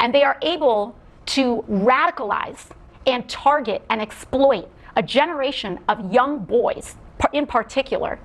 And they are able to radicalize and target and exploit a generation of young boys, in particular,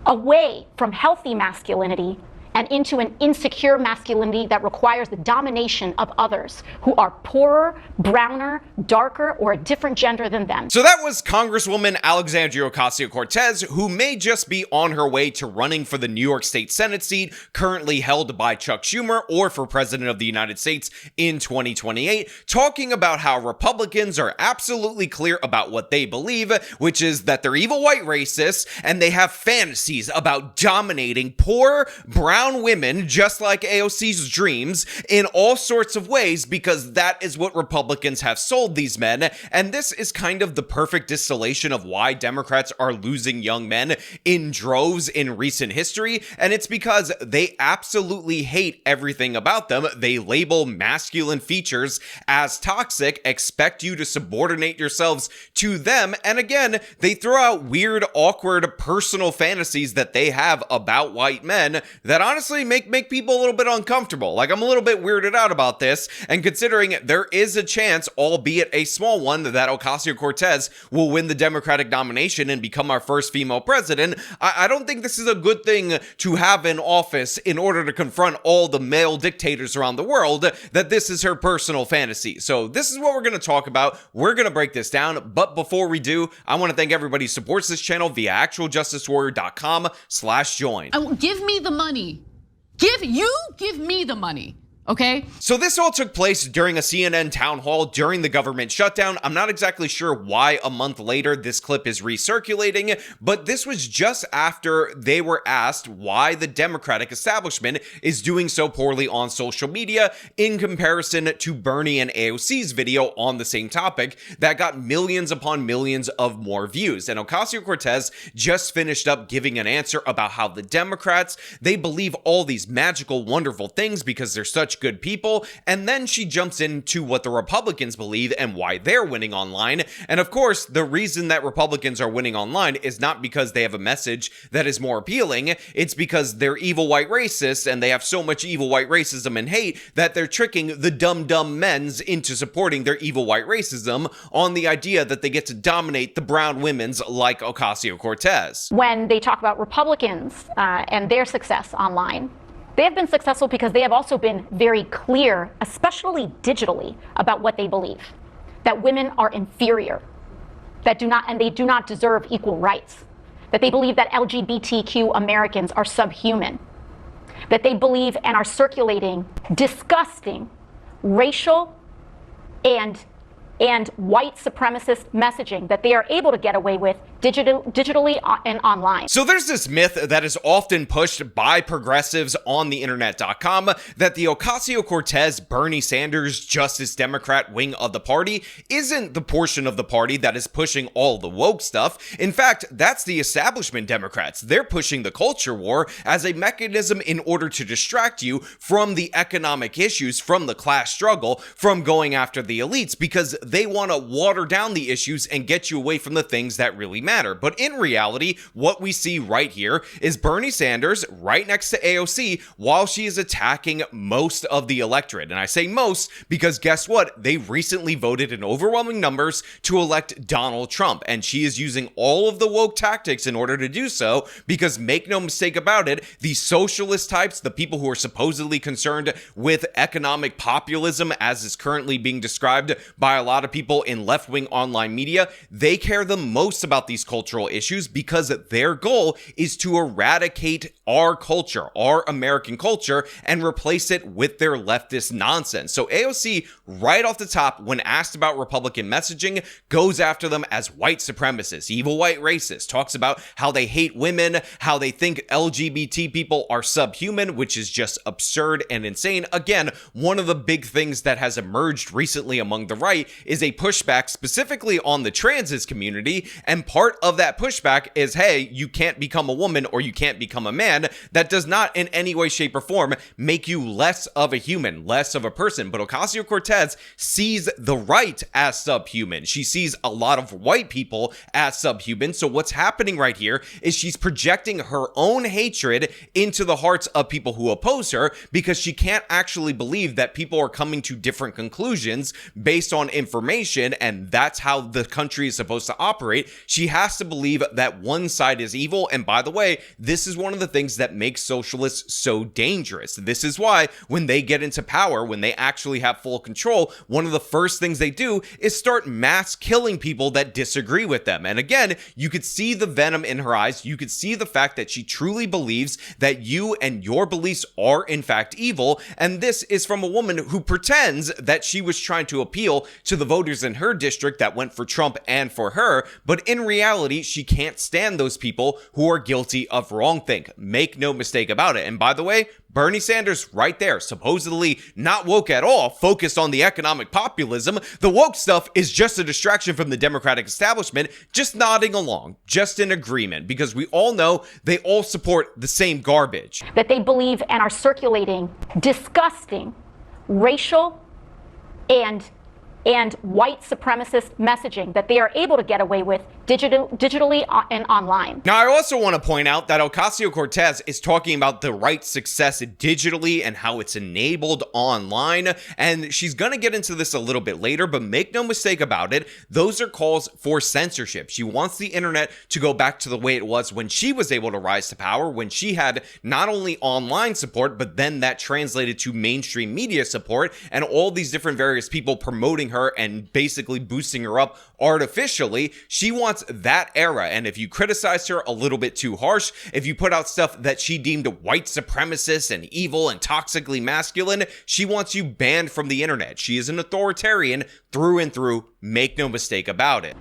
away from healthy masculinity and into an insecure masculinity that requires the domination of others who are poorer, browner, darker, or a different gender than them. So that was Congresswoman Alexandria Ocasio-Cortez, who may just be on her way to running for the New York State Senate seat currently held by Chuck Schumer, or for President of the United States in 2028, talking about how Republicans are absolutely clear about what they believe, which is that they're evil white racists, and they have fantasies about dominating poor, brown women, just like AOC's dreams, in all sorts of ways, because that is what Republicans have sold these men. And this is kind of the perfect distillation of why Democrats are losing young men in droves in recent history. And it's because they absolutely hate everything about them. They label masculine features as toxic, expect you to subordinate yourselves to them. And again, they throw out weird, awkward, personal fantasies that they have about white men that honestly make people a little bit uncomfortable. Like, I'm a little bit weirded out about this, and considering there is a chance, albeit a small one, that Ocasio-Cortez will win the Democratic nomination and become our first female president, I don't think this is a good thing to have in office in order to confront all the male dictators around the world, that this is her personal fantasy. So this is what we're going to talk about. We're going to break this down, but before we do, I want to thank everybody who supports this channel via actualjusticewarrior.com/join. Give me the money. Give me the money. Okay. So this all took place during a CNN town hall during the government shutdown. I'm not exactly sure why a month later this clip is recirculating, but this was just after they were asked why the Democratic establishment is doing so poorly on social media in comparison to Bernie and AOC's video on the same topic that got millions upon millions of more views. And Ocasio-Cortez just finished up giving an answer about how the Democrats, they believe all these magical, wonderful things because they're such good people, and then she jumps into what the Republicans believe and why they're winning online. And of course, the reason that Republicans are winning online is not because they have a message that is more appealing, it's because they're evil white racists and they have so much evil white racism and hate that they're tricking the dumb men's into supporting their evil white racism on the idea that they get to dominate the brown women's like Ocasio-Cortez. When they talk about Republicans and their success online, they have been successful because they have also been very clear, especially digitally, about what they believe. That women are inferior, that they do not deserve equal rights, that they believe that LGBTQ Americans are subhuman, that they believe and are circulating disgusting racial and white supremacist messaging that they are able to get away with digitally and online. So there's this myth that is often pushed by progressives on the internet.com that the Ocasio-Cortez, Bernie Sanders, Justice Democrat wing of the party isn't the portion of the party that is pushing all the woke stuff. In fact, that's the establishment Democrats. They're pushing the culture war as a mechanism in order to distract you from the economic issues, from the class struggle, from going after the elites, because they want to water down the issues and get you away from the things that really matter. But in reality, what we see right here is Bernie Sanders right next to AOC while she is attacking most of the electorate. And I say most because guess what? They recently voted in overwhelming numbers to elect Donald Trump. And she is using all of the woke tactics in order to do so because, make no mistake about it, the socialist types, the people who are supposedly concerned with economic populism as is currently being described by a lot of people in left-wing online media, they care the most about these cultural issues because their goal is to eradicate our culture, our American culture, and replace it with their leftist nonsense. So AOC, right off the top, when asked about Republican messaging, goes after them as white supremacists, evil white racists, talks about how they hate women, how they think LGBT people are subhuman, which is just absurd and insane. Again, one of the big things that has emerged recently among the right is a pushback specifically on the transit community, and part part of that pushback is, hey, you can't become a woman or you can't become a man. That does not in any way, shape, or form make you less of a human, less of a person. But Ocasio-Cortez sees the right as subhuman. She sees a lot of white people as subhuman. So what's happening right here is she's projecting her own hatred into the hearts of people who oppose her, because she can't actually believe that people are coming to different conclusions based on information, and that's how the country is supposed to operate. She has to believe that one side is evil. And by the way, this is one of the things that makes socialists so dangerous. This is why when they get into power, when they actually have full control, one of the first things they do is start mass killing people that disagree with them. And again, you could see the venom in her eyes. You could see the fact that she truly believes that you and your beliefs are in fact evil. And this is from a woman who pretends that she was trying to appeal to the voters in her district that went for Trump and for her. But in reality, she can't stand those people who are guilty of wrongthink. Make no mistake about it. And by the way, Bernie Sanders right there, supposedly not woke at all, focused on the economic populism. The woke stuff is just a distraction from the Democratic establishment, just nodding along, just in agreement, because we all know they all support the same garbage. That they believe and are circulating disgusting racial and white supremacist messaging that they are able to get away with digitally and online. Now, I also want to point out that Ocasio-Cortez is talking about the right's success digitally and how it's enabled online, and she's going to get into this a little bit later, but make no mistake about it, those are calls for censorship. She wants the internet to go back to the way it was when she was able to rise to power, when she had not only online support, but then that translated to mainstream media support and all these different various people promoting her and basically boosting her up artificially. She wants that era. And if you criticized her a little bit too harsh, if you put out stuff that she deemed white supremacist and evil and toxically masculine, she wants you banned from the internet. She is an authoritarian through and through. Make no mistake about it.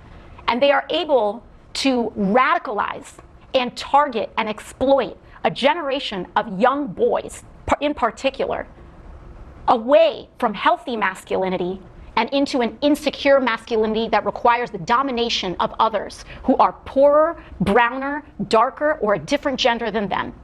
And they are able to radicalize and target and exploit a generation of young boys, in particular, away from healthy masculinity and into an insecure masculinity that requires the domination of others who are poorer, browner, darker, or a different gender than them.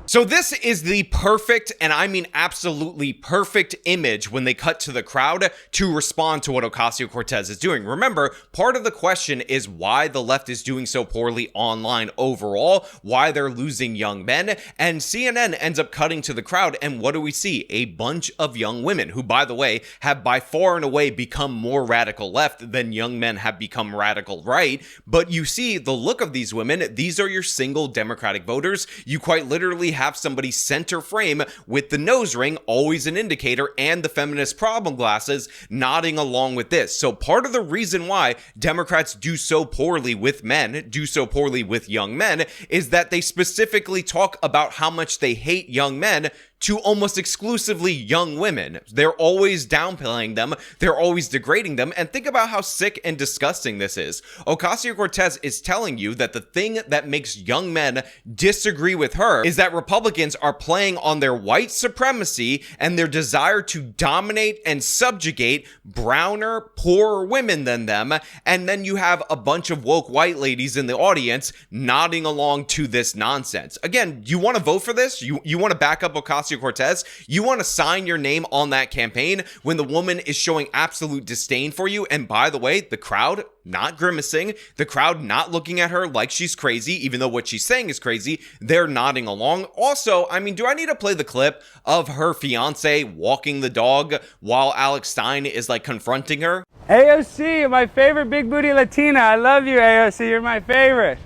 So this is the perfect, and I mean absolutely perfect image when they cut to the crowd to respond to what Ocasio-Cortez is doing. Remember, part of the question is why the left is doing so poorly online overall, why they're losing young men, and CNN ends up cutting to the crowd, and what do we see? A bunch of young women who, by the way, have by far and away become more radical left than young men have become radical right. But you see the look of these women. These are your single Democratic voters. You quite literally have somebody center frame with the nose ring, always an indicator, and the feminist problem glasses nodding along with this. So part of the reason why Democrats do so poorly with men, do so poorly with young men, is that they specifically talk about how much they hate young men to almost exclusively young women. They're always downplaying them. They're always degrading them. And think about how sick and disgusting this is. Ocasio-Cortez is telling you that the thing that makes young men disagree with her is that Republicans are playing on their white supremacy and their desire to dominate and subjugate browner, poorer women than them. And then you have a bunch of woke white ladies in the audience nodding along to this nonsense. Again, you want to vote for this? You want to back up Ocasio-Cortez? You want to sign your name on that campaign when the woman is showing absolute disdain for you? And by the way, the crowd not grimacing, the crowd not looking at her like she's crazy, even though what she's saying is crazy, they're nodding along. Also, I mean, do I need to play the clip of her fiance walking the dog while Alex Stein is like confronting her? AOC, my favorite big booty Latina. I love you, AOC. You're my favorite.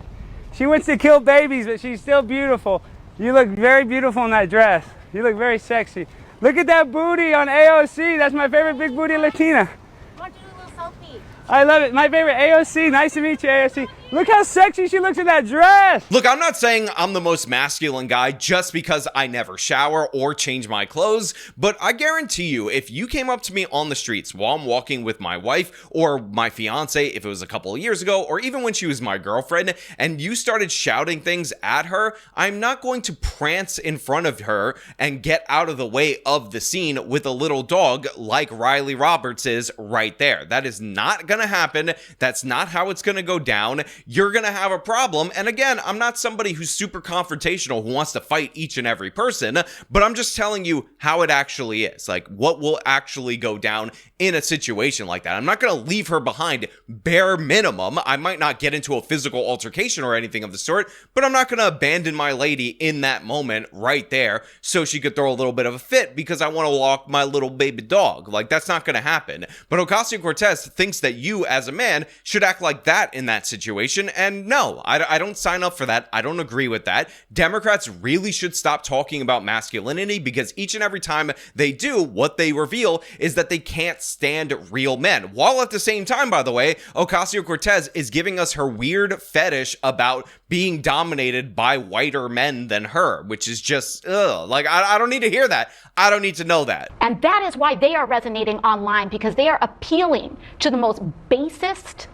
She wants to kill babies, but she's still beautiful. You look very beautiful in that dress. You look very sexy. Look at that booty on AOC. That's my favorite big booty Latina. I want to do a little selfie. I love it. My favorite AOC. Nice to meet you, AOC. Look how sexy she looks in that dress. Look, I'm not saying I'm the most masculine guy just because I never shower or change my clothes, but I guarantee you, if you came up to me on the streets while I'm walking with my wife or my fiance, if it was a couple of years ago, or even when she was my girlfriend, and you started shouting things at her, I'm not going to prance in front of her and get out of the way of the scene with a little dog like Riley Roberts is right there. That is not going to happen. That's not how it's going to go down. you're going to have a problem. And again, I'm not somebody who's super confrontational who wants to fight each and every person, but I'm just telling you how it actually is, like what will actually go down in a situation like that. I'm not going to leave her behind. Bare minimum, I might not get into a physical altercation or anything of the sort, but I'm not going to abandon my lady in that moment right there so she could throw a little bit of a fit because I want to walk my little baby dog. Like, that's not going to happen. But Ocasio-Cortez thinks that you as a man should act like that in that situation, and no, I don't sign up for that. I don't agree with that. Democrats really should stop talking about masculinity, because each and every time they do, what they reveal is that they can't stand real men. While at the same time, by the way, Ocasio-Cortez is giving us her weird fetish about being dominated by whiter men than her, which is just, like, I don't need to hear that. I don't need to know that. And that is why they are resonating online, because they are appealing to the most basest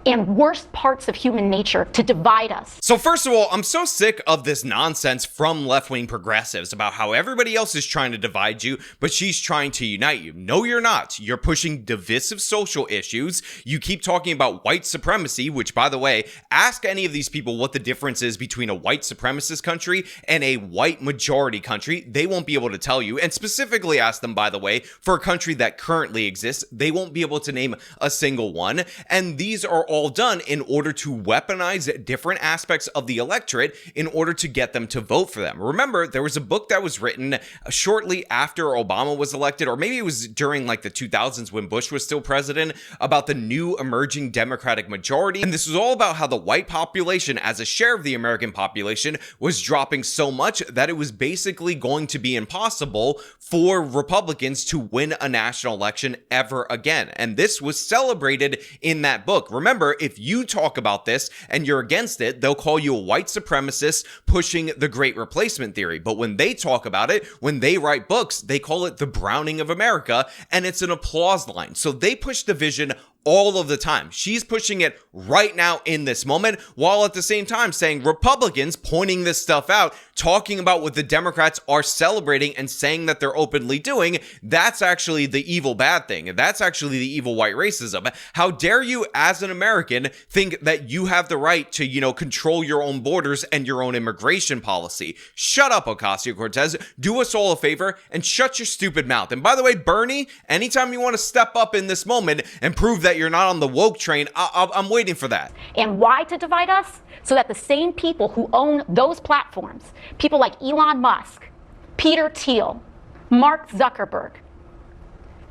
and worst parts of human nature to divide us. So first of all, I'm so sick of this nonsense from left-wing progressives about how everybody else is trying to divide you, but she's trying to unite you. No, you're not. You're pushing divisive social issues. You keep talking about white supremacy, which, by the way, ask any of these people what the difference is between a white supremacist country and a white majority country. They won't be able to tell you. And specifically ask them, by the way, for a country that currently exists, they won't be able to name a single one. And these are all done in order to weaponize different aspects of the electorate in order to get them to vote for them. Remember, there was a book that was written shortly after Obama was elected, or maybe it was during like the 2000s when Bush was still president, about the new emerging Democratic majority. And this was all about how the white population as a share of the American population was dropping so much that it was basically going to be impossible for Republicans to win a national election ever again. And this was celebrated in that book. Remember, if you talk about this and you're against it, they'll call you a white supremacist pushing the great replacement theory. But when they talk about it, when they write books, they call it the Browning of America, and it's an applause line. So they push division all of the time. She's pushing it right now in this moment, while at the same time saying Republicans, pointing this stuff out, talking about what the Democrats are celebrating and saying that they're openly doing, that's actually the evil bad thing. That's actually the evil white racism. How dare you as an American think that you have the right to, control your own borders and your own immigration policy? Shut up, Ocasio-Cortez. Do us all a favor and shut your stupid mouth. And by the way, Bernie, anytime you want to step up in this moment and prove that you're not on the woke train, I'm waiting for that. And why to divide us? So that the same people who own those platforms, people like Elon Musk, Peter Thiel, Mark Zuckerberg,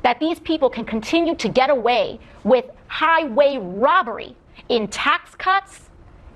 that these people can continue to get away with highway robbery in tax cuts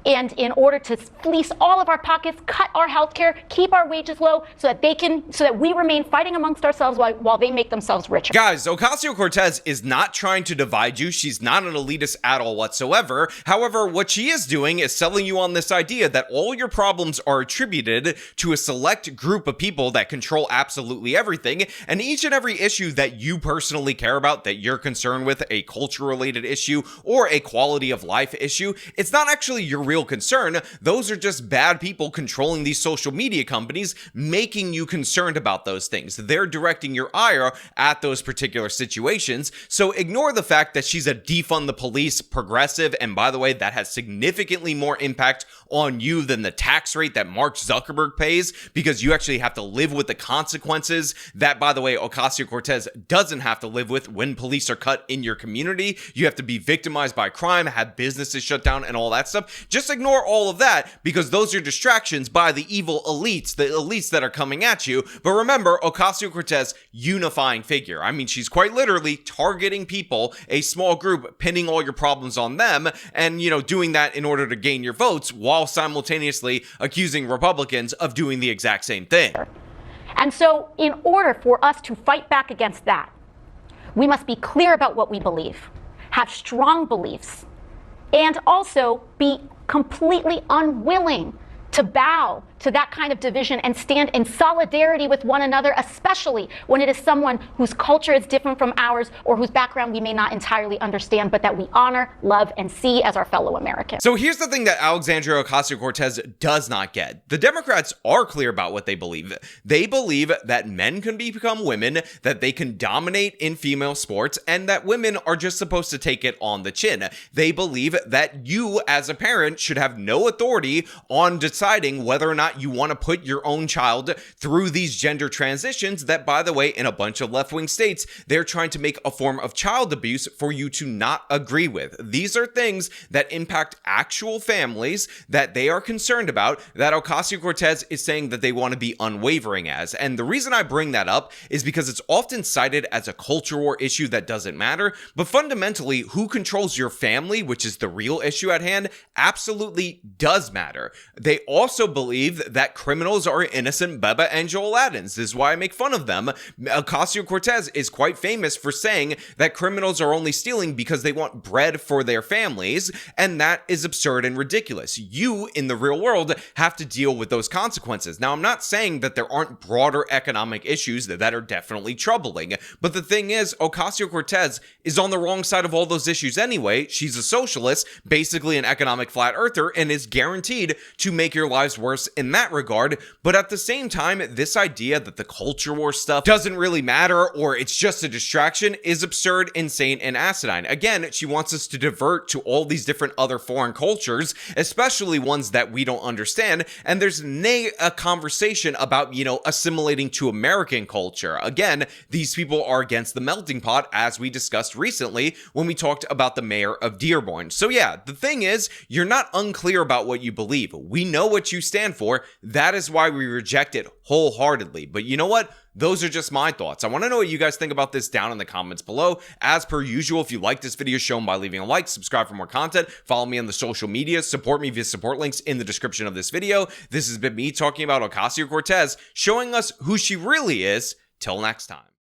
and in order to fleece all of our pockets, cut our health care, keep our wages low so that we remain fighting amongst ourselves while they make themselves richer. Guys, Ocasio-Cortez is not trying to divide you. She's not an elitist at all whatsoever. However, what she is doing is selling you on this idea that all your problems are attributed to a select group of people that control absolutely everything, and each and every issue that you personally care about, that you're concerned with, a culture-related issue or a quality of life issue, it's not actually your real concern. Those are just bad people controlling these social media companies, making you concerned about those things. They're directing your ire at those particular situations. So ignore the fact that she's a defund the police progressive, and by the way, that has significantly more impact on you than the tax rate that Mark Zuckerberg pays, because you actually have to live with the consequences that, by the way, Ocasio-Cortez doesn't have to live with when police are cut in your community. You have to be victimized by crime, have businesses shut down, and all that stuff. Just ignore all of that, because those are distractions by the evil elites, the elites that are coming at you. But remember, Ocasio-Cortez, unifying figure. I mean, she's quite literally targeting people, a small group, pinning all your problems on them, and, doing that in order to gain your votes, while simultaneously accusing Republicans of doing the exact same thing. And so, in order for us to fight back against that, we must be clear about what we believe, have strong beliefs, and also be completely unwilling to bow to that kind of division and stand in solidarity with one another, especially when it is someone whose culture is different from ours or whose background we may not entirely understand, but that we honor, love, and see as our fellow Americans. So here's the thing that Alexandria Ocasio-Cortez does not get. The Democrats are clear about what they believe. They believe that men can become women, that they can dominate in female sports, and that women are just supposed to take it on the chin. They believe that you, as a parent, should have no authority on deciding whether or not you want to put your own child through these gender transitions that, by the way, in a bunch of left-wing states, they're trying to make a form of child abuse for you to not agree with. These are things that impact actual families that they are concerned about, that Ocasio-Cortez is saying that they want to be unwavering as. And the reason I bring that up is because it's often cited as a culture war issue that doesn't matter, but fundamentally, who controls your family, which is the real issue at hand, absolutely does matter. They also believe that criminals are innocent Beba and Joel Addins. This is why I make fun of them. Ocasio-Cortez is quite famous for saying that criminals are only stealing because they want bread for their families, and that is absurd and ridiculous. You, in the real world, have to deal with those consequences. Now, I'm not saying that there aren't broader economic issues that are definitely troubling, but the thing is, Ocasio-Cortez is on the wrong side of all those issues anyway. She's a socialist, basically an economic flat earther, and is guaranteed to make your lives worse in that regard. But at the same time, this idea that the culture war stuff doesn't really matter or it's just a distraction is absurd, insane, and asinine. Again, she wants us to divert to all these different other foreign cultures, especially ones that we don't understand, and there's a conversation about, assimilating to American culture. Again, these people are against the melting pot, as we discussed recently when we talked about the mayor of Dearborn. So yeah, the thing is, you're not unclear about what you believe. We know what you stand for. That is why we reject it wholeheartedly. But you know what? Those are just my thoughts. I want to know what you guys think about this down in the comments below. As per usual, if you like this video, show them by leaving a like, subscribe for more content, follow me on the social media, support me via support links in the description of this video. This has been me talking about Ocasio-Cortez, showing us who she really is. Till next time.